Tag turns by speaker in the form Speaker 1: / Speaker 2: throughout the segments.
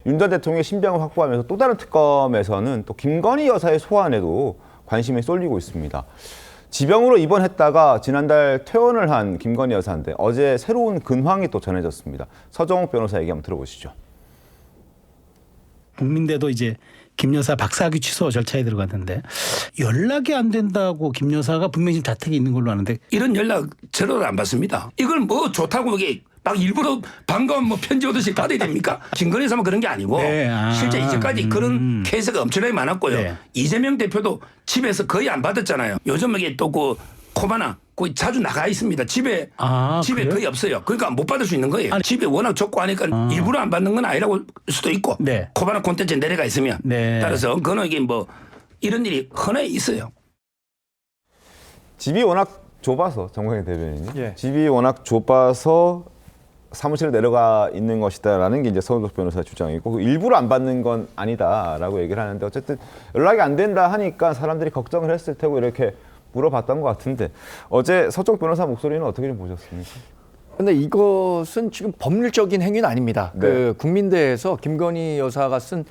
Speaker 1: 윤 전 대통령의 신병을 확보하면서 또 다른 특검에서는 또 김건희 여사의 소환에도 관심이 쏠리고 있습니다. 지병으로 입원했다가 지난달 퇴원을 한 김건희 여사인데 어제 새로운 근황이 또 전해졌습니다. 서정욱 변호사 얘기 한번 들어보시죠.
Speaker 2: 국민대도 이제 김 여사 박사학위 취소 절차에 들어갔는데 연락이 안 된다고 김 여사가 분명히 지금 자택에 있는 걸로 아는데
Speaker 3: 이런 연락 저를 안 받습니다. 이걸 뭐 좋다고 이게 막 일부러 반가운 뭐 편지 오듯이 받아야 됩니까? 김건희 여사만 그런 게 아니고
Speaker 2: 네,
Speaker 3: 실제 이제까지 그런 케이스가 엄청나게 많았고요.
Speaker 2: 네.
Speaker 3: 이재명 대표도 집에서 거의 안 받았잖아요. 요즘 이게 또 그 코바나 거의 자주 나가 있습니다. 집에
Speaker 2: 그래요?
Speaker 3: 거의 없어요. 그러니까 못 받을 수 있는 거예요. 집에 워낙 좁고 하니까 일부러 안 받는 건 아니라고 수도 있고
Speaker 2: 네.
Speaker 3: 코바나 콘텐츠에 내려가 있으면
Speaker 2: 네.
Speaker 3: 따라서 그거는 이게 뭐 이런 일이 흔해 있어요.
Speaker 1: 집이 워낙 좁아서 정광희 대변인이
Speaker 4: 예.
Speaker 1: 집이 워낙 좁아서 사무실에 내려가 있는 것이다라는 게 이제 서울석 변호사 주장이고 일부러 안 받는 건 아니다라고 얘기를 하는데 어쨌든 연락이 안 된다 하니까 사람들이 걱정을 했을 테고 이렇게 물어봤던 것 같은데 어제 서쪽 변호사 목소리는 어떻게 좀 보셨습니까?
Speaker 4: 근데 이것은 지금 법률적인 행위는 아닙니다.
Speaker 1: 네.
Speaker 4: 그 국민대에서 김건희 여사가 쓴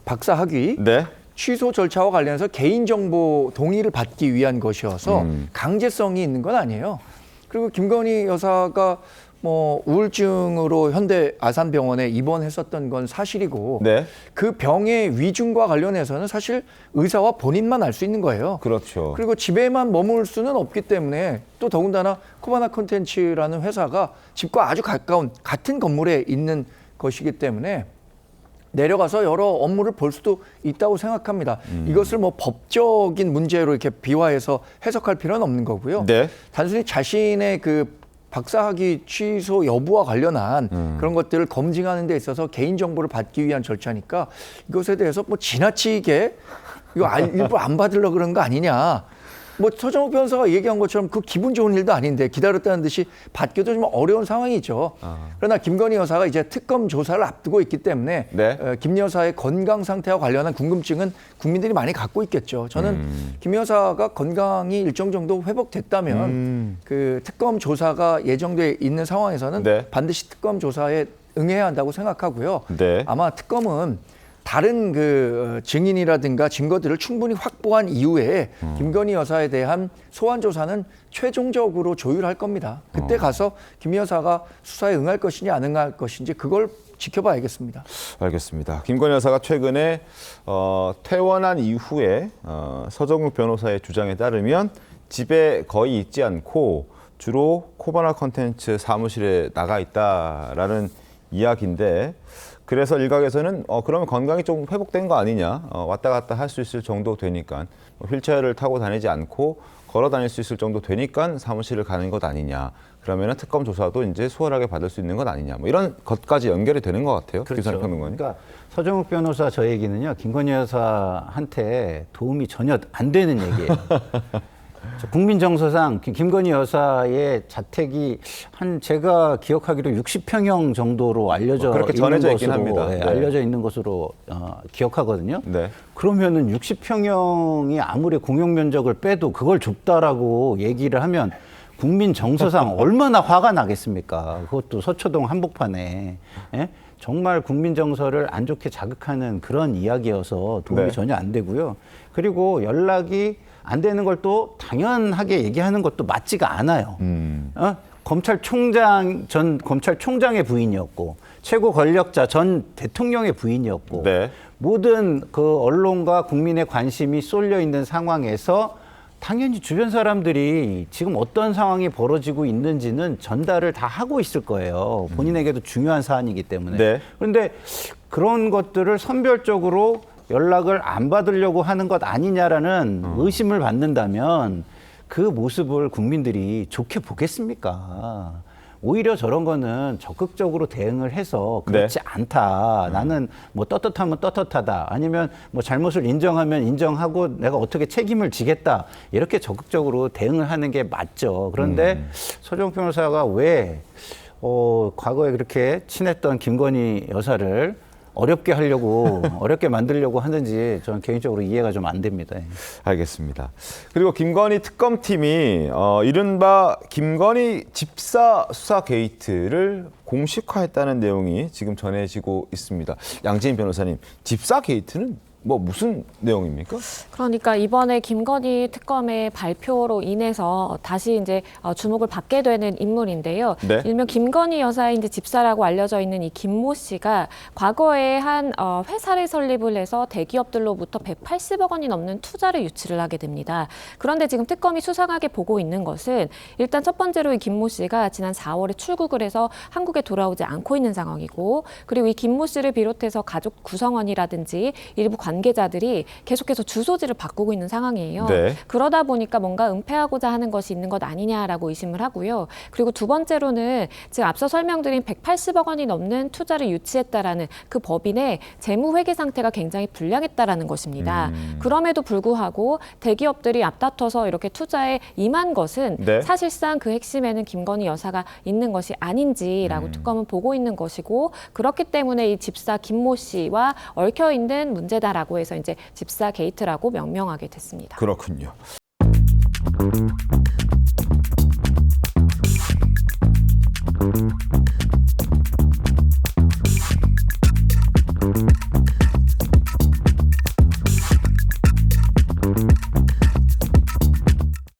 Speaker 4: 박사 학위
Speaker 1: 네.
Speaker 4: 취소 절차와 관련해서 개인정보 동의를 받기 위한 것이어서 강제성이 있는 건 아니에요. 그리고 김건희 여사가 뭐 우울증으로 현대 아산병원에 입원했었던 건 사실이고
Speaker 1: 네.
Speaker 4: 그 병의 위중과 관련해서는 사실 의사와 본인만 알 수 있는 거예요.
Speaker 1: 그렇죠.
Speaker 4: 그리고 집에만 머물 수는 없기 때문에 또 더군다나 코바나 콘텐츠라는 회사가 집과 아주 가까운 같은 건물에 있는 것이기 때문에 내려가서 여러 업무를 볼 수도 있다고 생각합니다. 이것을 뭐 법적인 문제로 이렇게 비화해서 해석할 필요는 없는 거고요.
Speaker 1: 네.
Speaker 4: 단순히 자신의 그 박사학위 취소 여부와 관련한 그런 것들을 검증하는 데 있어서 개인정보를 받기 위한 절차니까 이것에 대해서 뭐 지나치게 이거 일부러 안 받으려고 그런 거 아니냐. 뭐 서정욱 변호사가 얘기한 것처럼 그 기분 좋은 일도 아닌데 기다렸다는 듯이 받기도 좀 어려운 상황이죠. 그러나 김건희 여사가 이제 특검 조사를 앞두고 있기 때문에
Speaker 1: 네.
Speaker 4: 김 여사의 건강 상태와 관련한 궁금증은 국민들이 많이 갖고 있겠죠. 저는 김 여사가 건강이 일정 정도 회복됐다면 그 특검 조사가 예정돼 있는 상황에서는
Speaker 1: 네.
Speaker 4: 반드시 특검 조사에 응해야 한다고 생각하고요.
Speaker 1: 네.
Speaker 4: 아마 특검은 다른 그 증인이라든가 증거들을 충분히 확보한 이후에 김건희 여사에 대한 소환 조사는 최종적으로 조율할 겁니다. 그때 가서 김 여사가 수사에 응할 것인지 안 응할 것인지 그걸 지켜봐야겠습니다.
Speaker 1: 알겠습니다. 김건희 여사가 최근에 퇴원한 이후에 서정욱 변호사의 주장에 따르면 집에 거의 있지 않고 주로 코바나 콘텐츠 사무실에 나가 있다라는 이야기인데 그래서 일각에서는 그러면 건강이 좀 회복된 거 아니냐, 왔다 갔다 할 수 있을 정도 되니까 휠체어를 타고 다니지 않고 걸어 다닐 수 있을 정도 되니까 사무실을 가는 것 아니냐. 그러면 특검 조사도 이제 수월하게 받을 수 있는 것 아니냐. 뭐 이런 것까지 연결이 되는 것 같아요.
Speaker 5: 그렇죠.
Speaker 1: 김선욱 평론가님.
Speaker 5: 그러니까 서정욱 변호사 저 얘기는요. 김건희 여사한테 도움이 전혀 안 되는 얘기예요. 국민정서상 김건희 여사의 자택이 한 제가 기억하기로 60평형 정도로 알려져
Speaker 1: 그렇게
Speaker 5: 있는
Speaker 1: 전해져
Speaker 5: 것으로
Speaker 1: 있긴 합니다.
Speaker 5: 네,
Speaker 1: 네.
Speaker 5: 알려져 있는 것으로 기억하거든요.
Speaker 1: 네.
Speaker 5: 그러면은 60평형이 아무리 공용 면적을 빼도 그걸 좁다라고 얘기를 하면 국민 정서상 얼마나 화가 나겠습니까? 그것도 서초동 한복판에. 예? 정말 국민 정서를 안 좋게 자극하는 그런 이야기여서 도움이
Speaker 1: 네.
Speaker 5: 전혀 안 되고요. 그리고 연락이 안 되는 걸 또 당연하게 얘기하는 것도 맞지가 않아요. 검찰총장, 전 검찰총장의 부인이었고 최고 권력자 전 대통령의 부인이었고
Speaker 1: 네.
Speaker 5: 모든 그 언론과 국민의 관심이 쏠려 있는 상황에서 당연히 주변 사람들이 지금 어떤 상황이 벌어지고 있는지는 전달을 다 하고 있을 거예요. 본인에게도 중요한 사안이기 때문에.
Speaker 1: 네.
Speaker 5: 그런데 그런 것들을 선별적으로 연락을 안 받으려고 하는 것 아니냐라는 의심을 받는다면 그 모습을 국민들이 좋게 보겠습니까? 오히려 저런 거는 적극적으로 대응을 해서 그렇지
Speaker 1: 네.
Speaker 5: 않다. 나는 뭐 떳떳하면 떳떳하다. 아니면 뭐 잘못을 인정하면 인정하고 내가 어떻게 책임을 지겠다. 이렇게 적극적으로 대응을 하는 게 맞죠. 그런데 서정욱 변호사가 왜 과거에 그렇게 친했던 김건희 여사를 어렵게 하려고 어렵게 만들려고 하는지 저는 개인적으로 이해가 좀 안 됩니다.
Speaker 1: 알겠습니다. 그리고 김건희 특검팀이 이른바 김건희 집사 수사 게이트를 공식화했다는 내용이 지금 전해지고 있습니다. 양재인 변호사님, 집사 게이트는 뭐 무슨 내용입니까?
Speaker 6: 그러니까 이번에 김건희 특검의 발표로 인해서 다시 이제 주목을 받게 되는 인물인데요.
Speaker 1: 네.
Speaker 6: 일명 김건희 여사의 이제 집사라고 알려져 있는 이 김모 씨가 과거에 한 회사를 설립을 해서 대기업들로부터 180억 원이 넘는 투자를 유치를 하게 됩니다. 그런데 지금 특검이 수상하게 보고 있는 것은 일단 첫 번째로 이 김모 씨가 지난 4월에 출국을 해서 한국에 돌아오지 않고 있는 상황이고, 그리고 이 김모 씨를 비롯해서 가족 구성원이라든지 일부 관계자들이 계속해서 주소지를 바꾸고 있는 상황이에요.
Speaker 1: 네.
Speaker 6: 그러다 보니까 뭔가 은폐하고자 하는 것이 있는 것 아니냐라고 의심을 하고요. 그리고 두 번째로는 지금 앞서 설명드린 180억 원이 넘는 투자를 유치했다라는 그 법인의 재무회계 상태가 굉장히 불량했다라는 것입니다. 그럼에도 불구하고 대기업들이 앞다퉈서 이렇게 투자에 임한 것은
Speaker 1: 네.
Speaker 6: 사실상 그 핵심에는 김건희 여사가 있는 것이 아닌지라고 특검은 보고 있는 것이고, 그렇기 때문에 이 집사 김모 씨와 얽혀 있는 문제다라고 해서 이제 집사 게이트라고 명명하게 됐습니다.
Speaker 1: 그렇군요.